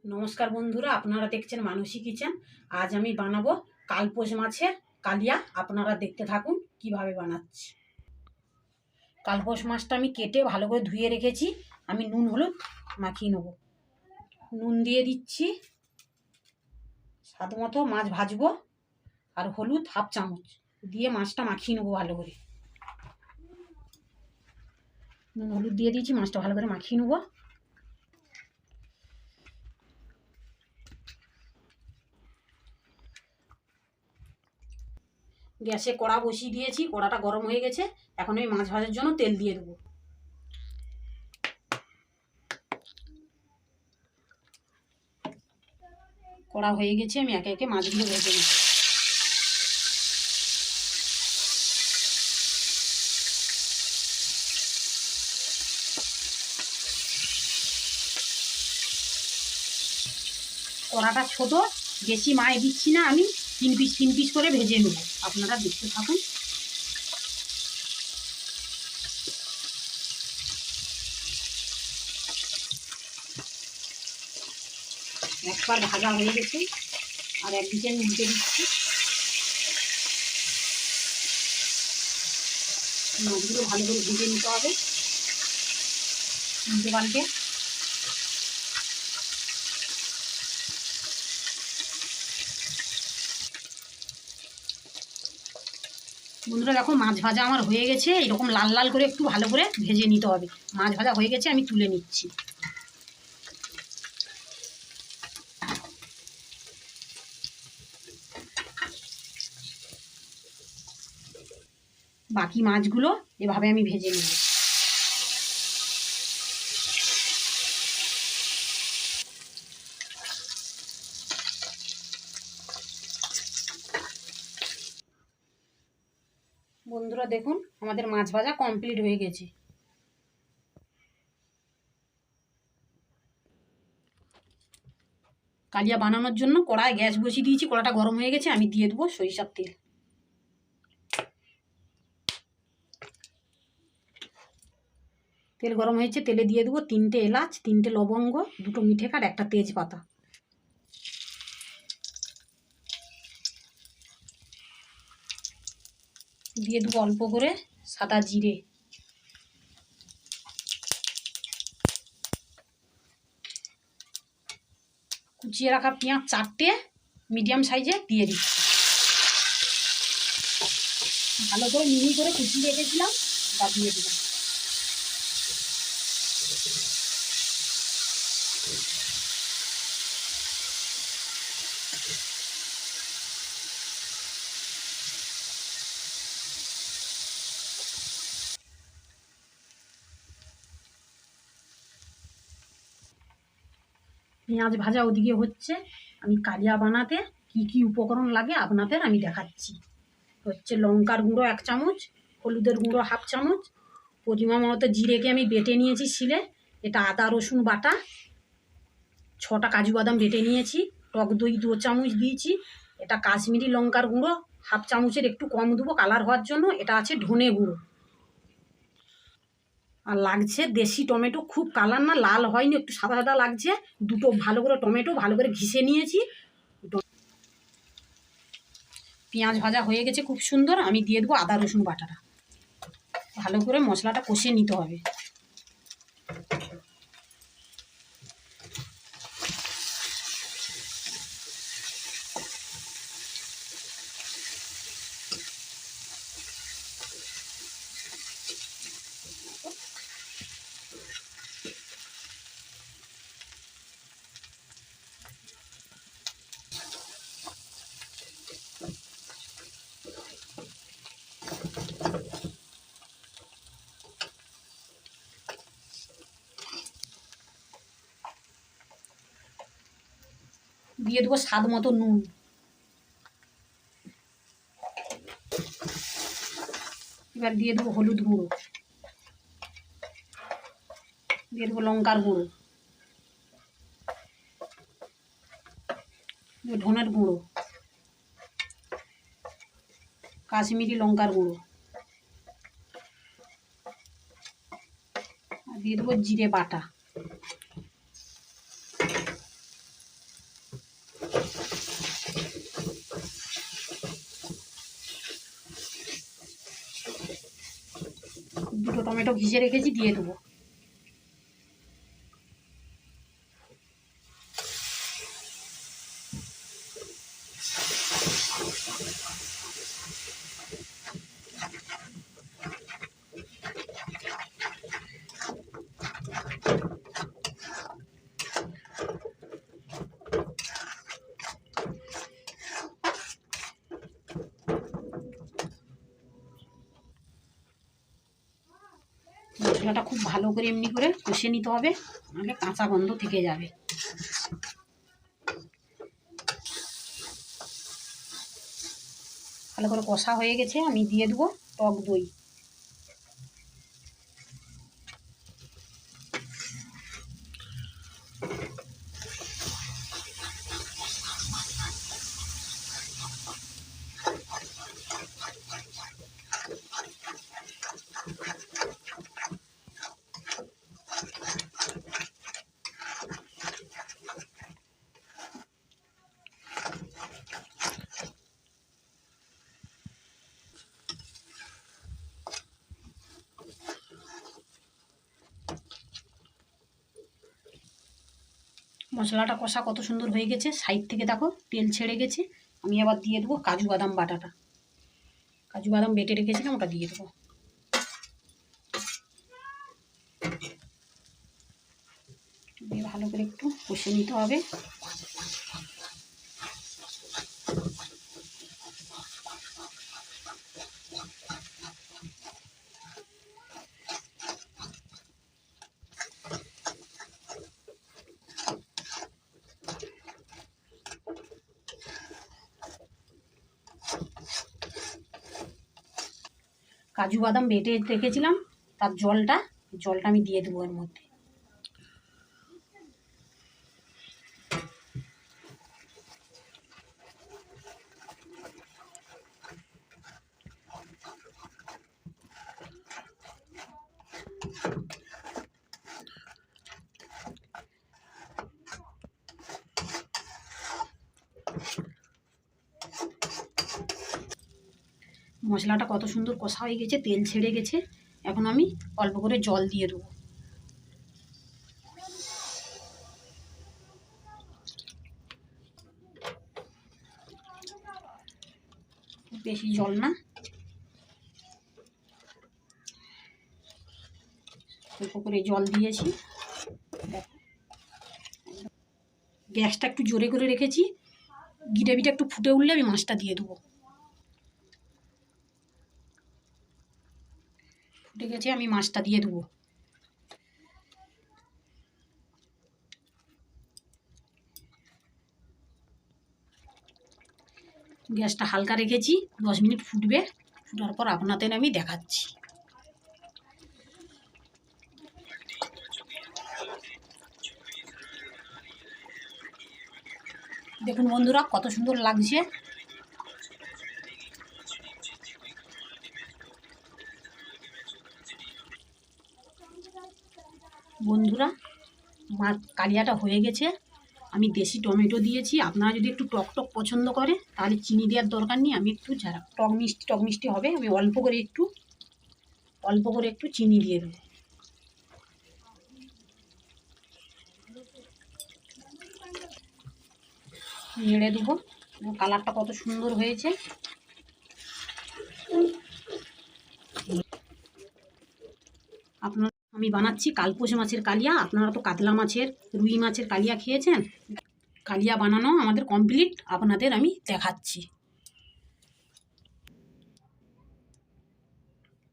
नमस्कार बंधुरा आपनारा देखছেন मानसी किचेन। आज आमी बानाबो कालपोष माछेर कालिया। आपनारा देखते थाकुन किभाबे बानाচ্ছি। कालपोष माछटा आमी केटे भालो करे धुए रेखेছি। आमी নুন হলুদ মাখিয়ে নেব। নুন দিয়ে দিচ্ছি স্বাদ মতো। মাছ ভাজবো আর হলুদ হাফ চামচ দিয়ে মাছটা মাখিয়ে নেব ভালো করে। নুন হলুদ দিয়ে দিয়েছি, মাছটা ভালো করে মাখিয়ে নেব। গ্যাসে কড়া বসিয়ে দিয়েছি, কড়াটা গরম হয়ে গেছে। এখন আমি মাছ ভাজার জন্য তেল দিয়ে দেবো। কড়া হয়ে গেছে, আমি একে একে মাছগুলো ভেজে নেব। কড়াটা ছোট, বেশি মাছ দিচ্ছি না, আমি তিন পিস করে ভেজে নেব। আপনারা দেখতে থাকুন। একবার ভাজা হয়ে গেছে, আর একদিকে আমি উল্টে দিচ্ছি। মাছগুলো ভালো করে ভেজে নিতে হবে উল্টে পাল্টে। বন্ধুরা দেখো, মাছ ভাজা আমার হয়ে গেছে। এরকম লাল লাল করে একটু ভালো করে ভেজে নিতে হবে। মাছ ভাজা হয়ে গেছে, আমি তুলে নিচ্ছি। বাকি মাছগুলো এভাবে আমি ভেজে নেব। বন্ধুরা দেখুন, আমাদের মাছ ভাজা কমপ্লিট হয়ে গেছে। কালিয়া বানানোর জন্য কড়ায় গ্যাস বসিয়ে দিয়েছি, কড়াটা গরম হয়ে গেছে। আমি দিয়ে দেবো সরিষার তেল। তেল গরম হয়েছে, তেলে দিয়ে দেবো 3টে এলাচ, 3টে লবঙ্গ, 2টো মিঠে কাঠ, 1টা তেজপাতা। দিয়ে দেবো অল্প করে সাদা জিরে। কুচিয়ে রাখা পেঁয়াজ 4টে মিডিয়াম সাইজে দিয়ে দিচ্ছি। ভালো করে মিহি করে কুচিয়ে রেখেছিলাম, তা দিয়ে দিলাম। পেঁয়াজ ভাজা ওদিকে হচ্ছে। আমি কালিয়া বানাতে কি কি উপকরণ লাগে আপনাদের আমি দেখাচ্ছি। হচ্ছে লঙ্কার গুঁড়ো 1 চামচ, হলুদের গুঁড়ো হাফ চামচ, পরিমাণ মতো জিরেকে আমি বেটে নিয়েছি শিলে। এটা আদা রসুন বাটা, 6টা কাজু বাদাম বেটে নিয়েছি। টক দই 2 চামচ দিয়েছি। এটা কাশ্মীরি লঙ্কার গুঁড়ো হাফ চামচের একটু কম দেবো কালার হওয়ার জন্য। এটা আছে ধনে গুঁড়ো। আর লাগছে দেশি টমেটো, খুব কালার না, লাল হয়নি, একটু সাদা সাদা লাগছে। 2টো ভালো করে টমেটো ভালো করে ঘিষে নিয়েছি। পেঁয়াজ ভাজা হয়ে গেছে খুব সুন্দর। আমি দিয়ে দেবো আদা রসুন বাটাটা। ভালো করে মশলাটা কষিয়ে নিতে হবে। দিয়ে দেবো স্বাদ মতো নুন। এবার দিয়ে দেবো হলুদ গুঁড়ো, দিয়ে দেবো লঙ্কার গুঁড়ো, ধনের গুঁড়ো, কাশ্মীরি লঙ্কার গুঁড়ো, আর দিয়ে দেবো জিরে বাটা। টমেটো ঘিষে রেখেছি, দিয়ে দেবো। মশলাটা খুব ভালো করে এমনি করে কষে নিতে হবে, নাহলে কাঁচা গন্ধ থেকে যাবে। ভালো করে কষা হয়ে গেছে, আমি দিয়ে দেবো টক দই। মশলাটা কষা কত সুন্দর হয়ে গেছে, সাইড থেকে দেখো তেল ছেড়ে গেছে। আমি আবার দিয়ে দেবো কাজু বাদাম বাটাটা। কাজু বাদাম বেটে রেখেছিলাম, ওটা দিয়ে দেবো। দিয়ে ভালো করে একটু কষে নিতে হবে। কাজু বাদাম বেটে রেখেছিলাম, তার জলটা আমি দিয়ে দেবো এর মধ্যে। মশলাটা কত সুন্দর কষা হয়ে গেছে, তেল ছেড়ে গেছে। এখন আমি অল্প করে জল দিয়ে দেবো। বেশি জল না, অল্প করে জল দিয়েছি। গ্যাসটা একটু জোরে করে রেখেছি, গ্রেভিটা একটু ফুটে উঠলে আমি মাছটা দিয়ে দেবো। ফুটে গেছে, আমি মাছটা দিয়ে দেবো। গ্যাসটা হালকা রেখেছি, 10 মিনিট ফুটবে। ফুটার পর আপনাদের আমি দেখাচ্ছি। দেখুন বন্ধুরা কত সুন্দর লাগছে। বন্ধুরা কালিয়াটা হয়ে গেছে। আমি দেশি টমেটো দিয়েছি, আপনারা যদি একটু টক টক পছন্দ করে তাহলে চিনি দেওয়ার দরকার নেই। আমি একটু যারা টক মিষ্টি হবে, আমি অল্প করে একটু চিনি দিয়ে দেবো। নেড়ে দেবো। কালারটা কত সুন্দর হয়েছে। আমি বানাচ্ছি কালপোষ মাছের কালিয়া। আপনারা তো কাতলা মাছের, রুই মাছের কালিয়া খেয়েছেন। কালিয়া বানানো আমাদের কমপ্লিট, আপনাদের আমি দেখাচ্ছি।